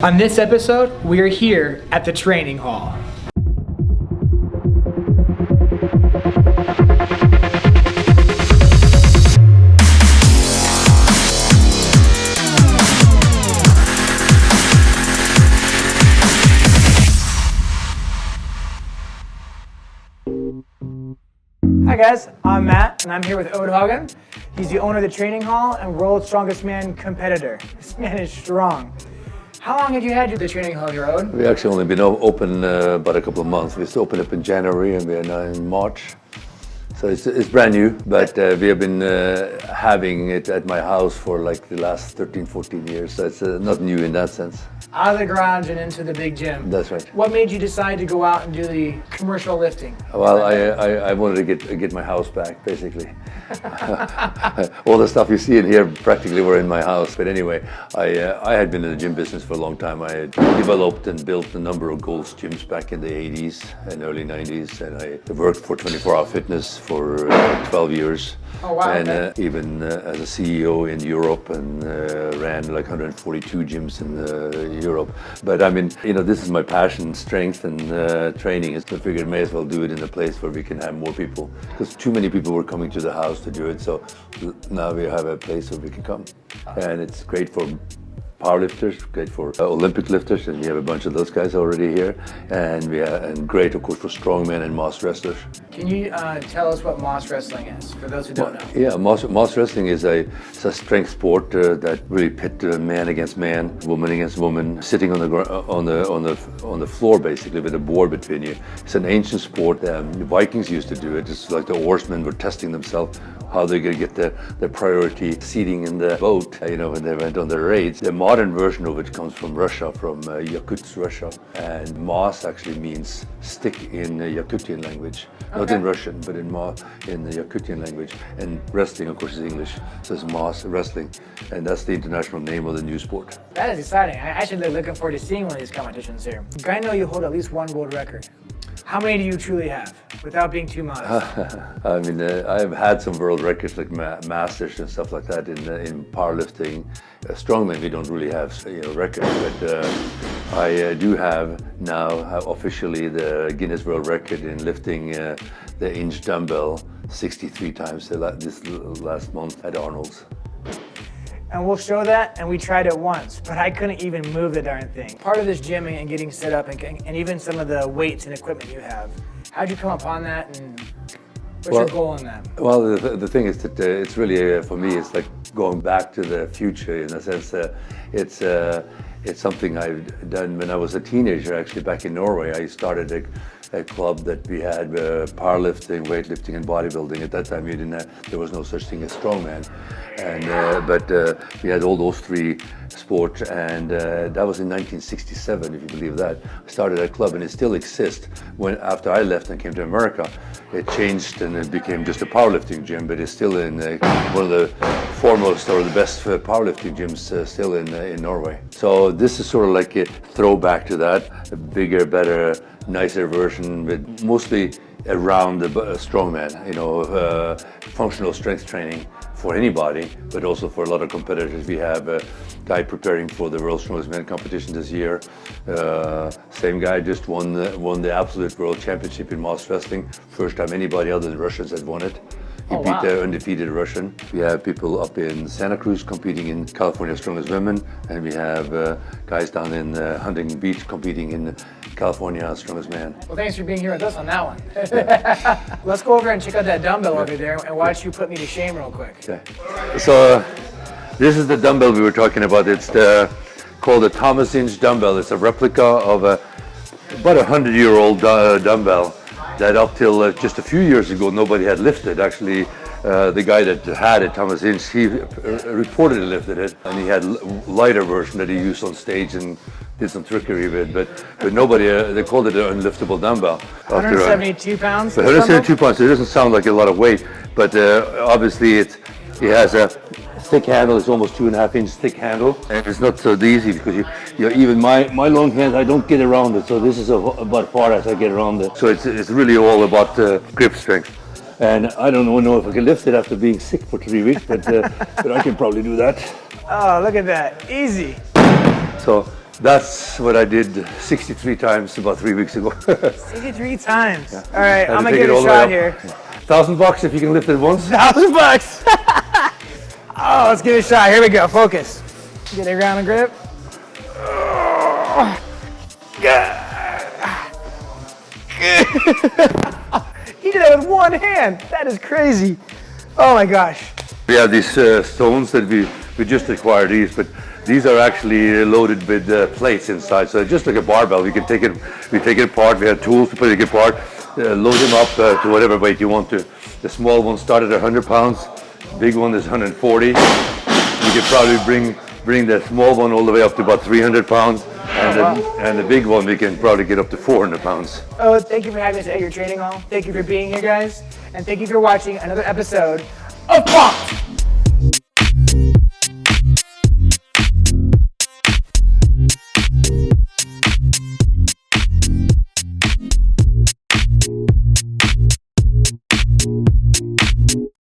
On this episode, we are here at the training hall. Hi guys, I'm Matt and I'm here with Odd Haugen. He's the owner of the training hall and world's strongest man competitor. This man is strong. How long have you had the training hall here, Odd? We actually only been open about a couple of months. We opened up in January and we are now in March. So it's brand new, but we have been having it at my house for like the last 13, 14 years. So it's not new in that sense. Out of the garage and into the big gym. That's right. What made you decide to go out and do the commercial lifting? Well, I wanted to get my house back, basically. All the stuff you see in here practically were in my house. But anyway, I had been in the gym business for a long time. I had developed and built a number of Gold's gyms back in the 80s and early 90s. And I worked for 24 Hour Fitness for 12 years. Oh, wow. And okay. even as a CEO in Europe and ran like 142 gyms in Europe. But I mean, this is my passion, strength and training. I figured I may as well do it in a place where we can have more people, because too many people were coming to the house to do it. So now we have a place where we can come. And it's great for powerlifters, great for Olympic lifters, and we have a bunch of those guys already here. And great, of course, for strongmen and mass wrestlers. Can you tell us what mass wrestling is, for those who don't know? Yeah, mass wrestling is a strength sport that really pit man against man, woman against woman, sitting on the floor basically with a board between you. It's an ancient sport. The Vikings used to do it. It's like the oarsmen were testing themselves how they're going to get their priority seating in the boat, when they went on their raids. The modern version of it comes from Russia, from Yakutsk, Russia. And mas actually means stick in Yakutian language. Okay. Not in Russian, but in the Yakutian language. And wrestling, of course, is English. So it's mas wrestling. And that's the international name of the new sport. That is exciting. I actually looking forward to seeing one of these competitions here. I know you hold at least one world record. How many do you truly have, without being too modest? I mean, I've had some world records like masters and stuff like that in powerlifting. Strongman, we don't really have records, but I do have now officially the Guinness World Record in lifting the inch dumbbell 63 times this last month at Arnold's. And we'll show that, and we tried it once, but I couldn't even move the darn thing. Part of this gymming and getting set up and even some of the weights and equipment you have, how'd you come upon that, and what's your goal in that? Well, the thing is that it's really, for me, it's like going back to the future in a sense. It's something I've done when I was a teenager, actually, back in Norway. I started a club that we had powerlifting, weightlifting, and bodybuilding. At that time, there was no such thing as strongman, but we had all those three sports, and that was in 1967, if you believe that. I started a club, and it still exists. After I left and came to America, it changed and it became just a powerlifting gym, but it's still in one of the foremost or the best powerlifting gyms still in Norway. So this is sort of like a throwback to that, a bigger, better, nicer version, with mostly around the strongman, functional strength training for anybody, but also for a lot of competitors. We have a guy preparing for the World's Strongest Man competition this year. Same guy just won the absolute world championship in mass wrestling. First time anybody other than Russians had won it. He beat the undefeated Russian. We have people up in Santa Cruz competing in California's Strongest Women, and we have guys down in Huntington Beach competing in California's Strongest Man. Well, thanks for being here with us on that one. Let's go over and check out that dumbbell over there and watch you put me to shame real quick. Okay. So this is the dumbbell we were talking about. It's called a Thomas Inch dumbbell. It's a replica of about 100-year-old dumbbell that up till just a few years ago nobody had lifted. Actually, the guy that had it, Thomas Inch, he reportedly lifted it, and he had a lighter version that he used on stage and did some trickery with, but nobody, they called it an unliftable dumbbell. 172 pounds? 172 pounds, so it doesn't sound like a lot of weight, but obviously it has a thick handle. It's almost 2.5 inch thick handle, and it's not so easy because even my long hand, I don't get around it. So this is about far as I get around it. So it's really all about grip strength. And I don't know if I can lift it after being sick for 3 weeks, but I can probably do that. Oh, look at that, easy. So That's what I did 63 times about 3 weeks ago. 63 times. Yeah. All right, Had I'm to gonna take give it it all a the way shot up. here. $1,000 if you can lift it once. $1,000. Oh, let's give it a shot. Here we go. Focus. Get a ground and grip. He did that with one hand. That is crazy. Oh my gosh. We have these stones that we just acquired these, but these are actually loaded with plates inside. So just like a barbell, we take it apart. We have tools to put it apart, load them up to whatever weight you want to. The small one started at 100 pounds, big one is 140. You could probably bring the small one all the way up to about 300 pounds, and the big one we can probably get up to 400 pounds. Oh, thank you for having us at your training hall. Thank you for being here, guys, and thank you for watching another episode of Pumped.